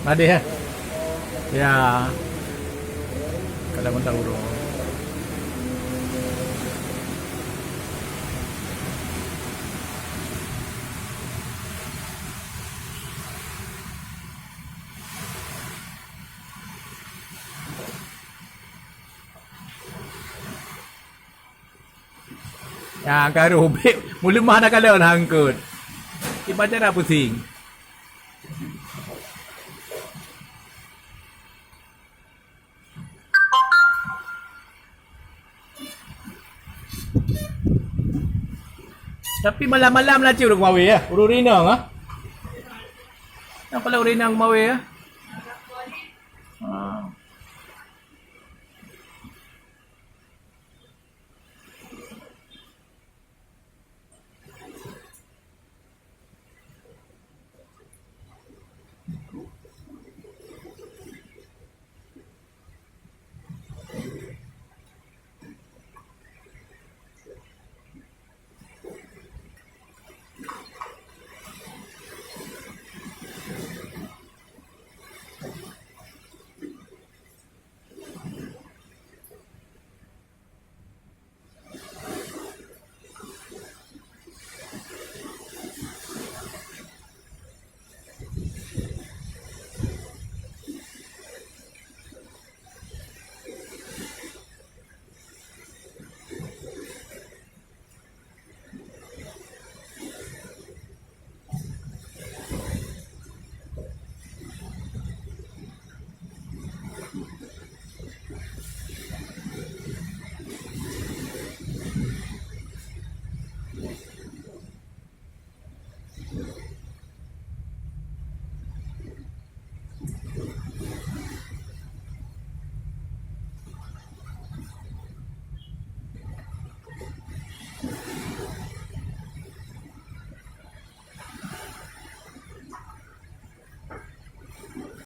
Ada ya? Ya. Kalau mau tahu dong. Ya, karo beb. Mula mah nak kalau nak angkut. Ibadah dah pusing. Tapi malam-malam lah cium rumah we ya. Uru rinang ah. Nampak lah rinang rumah we ya.